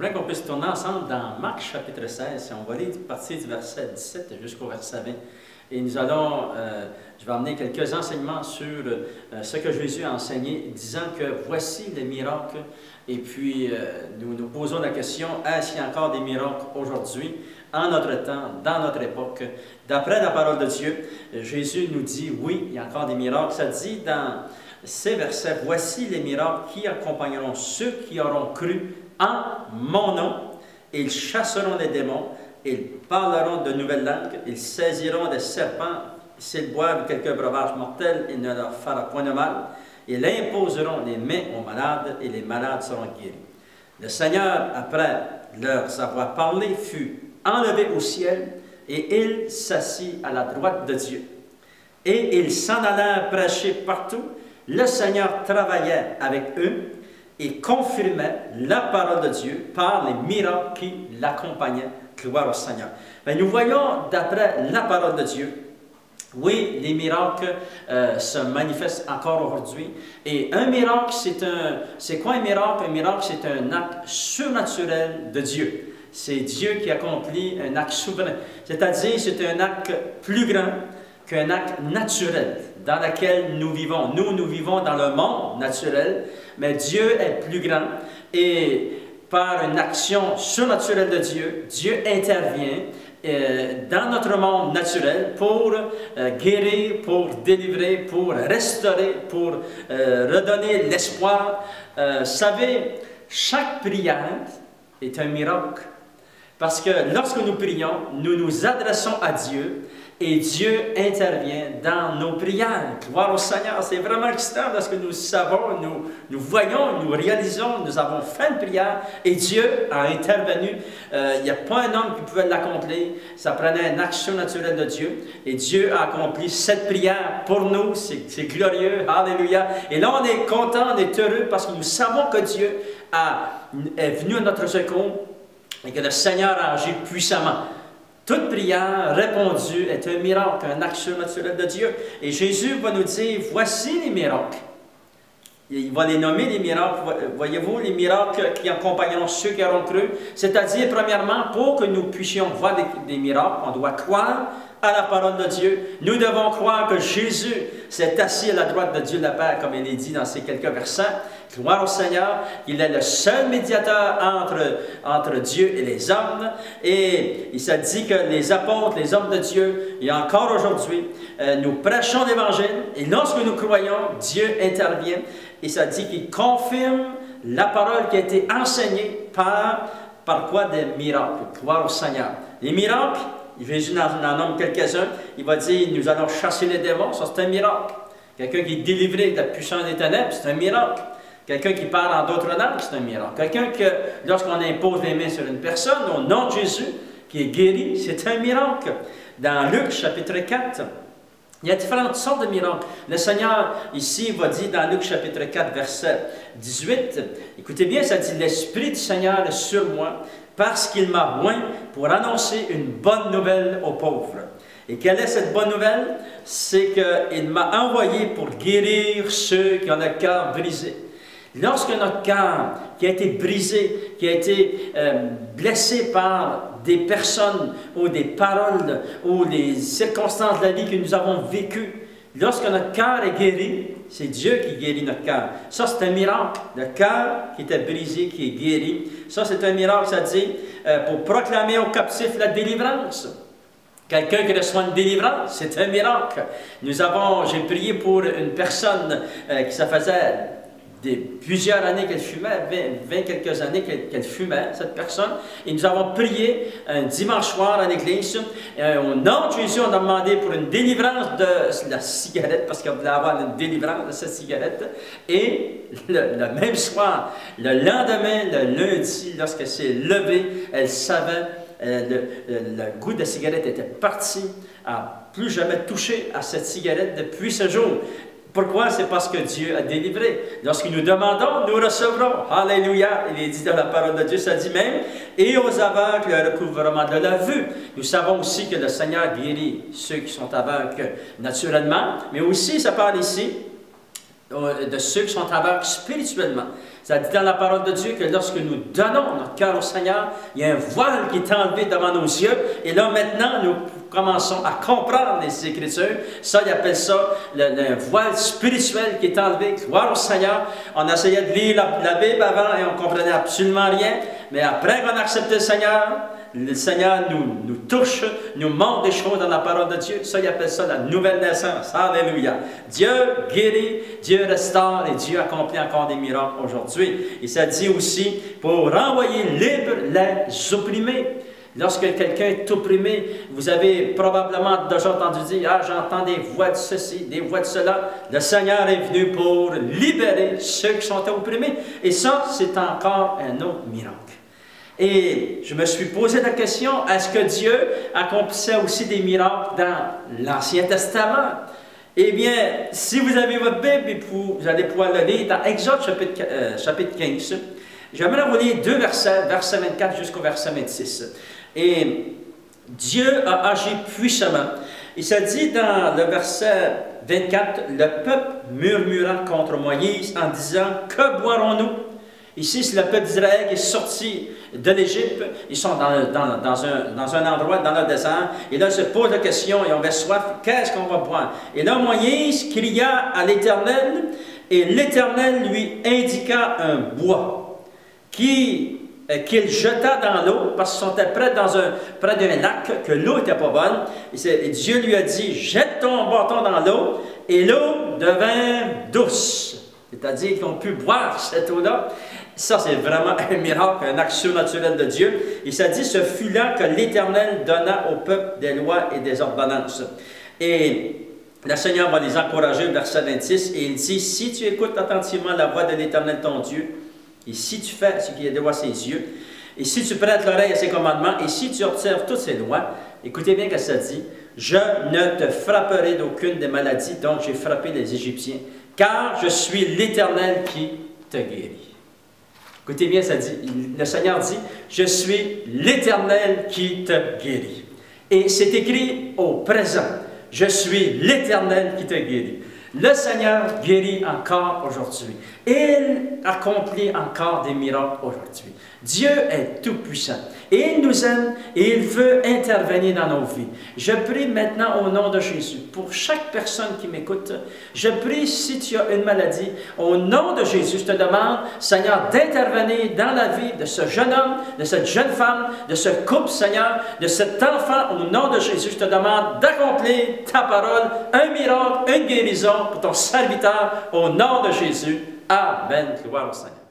J'aimerais qu'on puisse tourner ensemble dans Marc chapitre 16. On va lire partir du verset 17 jusqu'au verset 20. Et nous allons, je vais amener quelques enseignements sur ce que Jésus a enseigné, disant que voici les miracles. Et puis, nous nous posons la question, est-ce qu'il y a encore des miracles aujourd'hui, en notre temps, dans notre époque? D'après la parole de Dieu, Jésus nous dit, oui, il y a encore des miracles. Ça dit dans ces versets, voici les miracles qui accompagneront ceux qui auront cru en mon nom. Ils chasseront les démons, ils parleront de nouvelles langues, ils saisiront des serpents, s'ils boivent quelques breuvages mortels, il ne leur fera point de mal. Ils imposeront les mains aux malades et les malades seront guéris. Le Seigneur, après leur avoir parlé, fut enlevé au ciel et il s'assit à la droite de Dieu. Et ils s'en allèrent prêcher partout. Le Seigneur travaillait avec eux et confirmait la parole de Dieu par les miracles qui l'accompagnaient. Gloire au Seigneur. Mais nous voyons, d'après la parole de Dieu, oui, les miracles se manifestent encore aujourd'hui. Et un miracle, c'est quoi un miracle? Un miracle, c'est un acte surnaturel de Dieu. C'est Dieu qui accomplit un acte souverain. C'est-à-dire, c'est un acte plus grand qu'un acte naturel dans lequel nous vivons. Nous vivons dans le monde naturel, mais Dieu est plus grand. Et par une action surnaturelle de Dieu, Dieu intervient dans notre monde naturel pour guérir, pour délivrer, pour restaurer, pour redonner l'espoir. Vous savez, chaque prière est un miracle. Parce que lorsque nous prions, nous nous adressons à Dieu et Dieu intervient dans nos prières. Gloire au Seigneur. C'est vraiment excitant lorsque nous savons, nous voyons, nous réalisons, nous avons fait une prière et Dieu a intervenu. Il n'y a pas un homme qui pouvait l'accomplir. Ça prenait un acte surnaturel de Dieu et Dieu a accompli cette prière pour nous. C'est glorieux. Alléluia. Et là, on est content, on est heureux parce que nous savons que Dieu est venu à notre secours et que le Seigneur a agi puissamment. Toute prière répondue est un miracle, un acte surnaturel de Dieu. Et Jésus va nous dire, voici les miracles. Il va les nommer les miracles. Voyez-vous, les miracles qui accompagneront ceux qui auront cru. C'est-à-dire, premièrement, pour que nous puissions voir des miracles, on doit croire à la parole de Dieu. Nous devons croire que Jésus s'est assis à la droite de Dieu le Père, comme il est dit dans ces quelques versets. Gloire au Seigneur, il est le seul médiateur entre Dieu et les hommes. Et il s'est dit que les apôtres, les hommes de Dieu, et encore aujourd'hui, nous prêchons l'Évangile. Et lorsque nous croyons, Dieu intervient. Et ça dit qu'il confirme la parole qui a été enseignée par quoi? Des miracles. Gloire au Seigneur. Les miracles, Jésus en nomme quelques-uns. Il va dire, nous allons chasser les démons. Ça, c'est un miracle. Quelqu'un qui est délivré de la puissance des ténèbres, c'est un miracle. Quelqu'un qui parle en d'autres langues, c'est un miracle. Quelqu'un que, lorsqu'on impose les mains sur une personne, au nom de Jésus, qui est guéri, c'est un miracle. Dans Luc, chapitre 4, il y a différentes sortes de miracles. Le Seigneur, ici, va dire dans Luc, chapitre 4, verset 18, écoutez bien, ça dit, « L'Esprit du Seigneur est sur moi, parce qu'il m'a oint pour annoncer une bonne nouvelle aux pauvres. » Et quelle est cette bonne nouvelle? C'est qu'il m'a envoyé pour guérir ceux qui ont le cœur brisé. Lorsque notre cœur qui a été brisé, qui a été blessé par des personnes ou des paroles ou des circonstances de la vie que nous avons vécues, lorsque notre cœur est guéri, c'est Dieu qui guérit notre cœur. Ça, c'est un miracle. Le cœur qui était brisé, qui est guéri. Ça, c'est un miracle, ça dit, pour proclamer aux captifs la délivrance. Quelqu'un qui reçoit une délivrance, c'est un miracle. J'ai prié pour une personne qui ça faisait plusieurs années qu'elle fumait, 20 quelques années qu'elle fumait, cette personne. Et nous avons prié un dimanche soir à l'église. Au nom de Jésus, on a demandé pour une délivrance de la cigarette, parce qu'elle voulait avoir une délivrance de cette cigarette. Et le même soir, le lendemain, le lundi, lorsqu'elle s'est levée, elle savait, le goût de la cigarette était parti. Elle n'a plus jamais touché à cette cigarette depuis ce jour. Pourquoi? C'est parce que Dieu a délivré. Lorsque nous demandons, nous recevrons. Alléluia. Il est dit dans la parole de Dieu, ça dit même, et aux aveugles le recouvrement de la vue. Nous savons aussi que le Seigneur guérit ceux qui sont aveugles naturellement, mais aussi, ça parle ici, de ceux qui sont aveugles spirituellement. Ça dit dans la parole de Dieu que lorsque nous donnons notre cœur au Seigneur, il y a un voile qui est enlevé devant nos yeux. Et là, maintenant, nous commençons à comprendre les Écritures. Ça, ils appellent ça le voile spirituel qui est enlevé. Gloire au Seigneur. On essayait de lire la Bible avant et on ne comprenait absolument rien. Mais après qu'on a accepté le Seigneur nous touche, nous montre des choses dans la parole de Dieu. Ça, il appelle ça la nouvelle naissance. Alléluia. Dieu guérit, Dieu restaure et Dieu accomplit encore des miracles aujourd'hui. Et ça dit aussi pour renvoyer libres les opprimés. Lorsque quelqu'un est opprimé, vous avez probablement déjà entendu dire « Ah, j'entends des voix de ceci, des voix de cela. » Le Seigneur est venu pour libérer ceux qui sont opprimés. Et ça, c'est encore un autre miracle. Et je me suis posé la question, est-ce que Dieu accomplissait aussi des miracles dans l'Ancien Testament? Eh bien, si vous avez votre Bible, vous allez pouvoir le lire dans Exode chapitre 15. J'aimerais vous lire 2 versets, verset 24 jusqu'au verset 26. Et Dieu a agi puissamment. Il se dit dans le verset 24, « Le peuple murmura contre Moïse en disant, « Que boirons-nous? » Ici, c'est le peuple d'Israël qui est sorti de l'Égypte. Ils sont dans un endroit, dans le désert. Et là, ils se posent la question, ils ont soif, qu'est-ce qu'on va boire? Et là, Moïse cria à l'Éternel, et l'Éternel lui indiqua un bois qu'il jeta dans l'eau, parce qu'ils sont près d'un lac, que l'eau n'était pas bonne. Et Dieu lui a dit, jette ton bâton dans l'eau, et l'eau devint douce. C'est-à-dire qu'ils ont pu boire cette eau-là. Ça, c'est vraiment un miracle, un action naturelle de Dieu. Et ça dit, ce fut là que l'Éternel donna au peuple des lois et des ordonnances. Et le Seigneur va les encourager, verset 26, et il dit, si tu écoutes attentivement la voix de l'Éternel ton Dieu, et si tu fais ce qui est devant ses yeux, et si tu prêtes l'oreille à ses commandements, et si tu observes toutes ses lois, écoutez bien ce que ça dit, je ne te frapperai d'aucune des maladies dont j'ai frappé les Égyptiens, car je suis l'Éternel qui te guérit. Écoutez bien, ça dit, le Seigneur dit, je suis l'Éternel qui te guérit. Et c'est écrit au présent, je suis l'Éternel qui te guérit. Le Seigneur guérit encore aujourd'hui. Il accomplit encore des miracles aujourd'hui. Dieu est tout-puissant. Et il nous aime et il veut intervenir dans nos vies. Je prie maintenant au nom de Jésus. Pour chaque personne qui m'écoute, je prie si tu as une maladie, au nom de Jésus, je te demande, Seigneur, d'intervenir dans la vie de ce jeune homme, de cette jeune femme, de ce couple, Seigneur, de cet enfant, au nom de Jésus. Je te demande d'accomplir ta parole, un miracle, une guérison pour ton serviteur, au nom de Jésus. Amen. Gloire au Seigneur.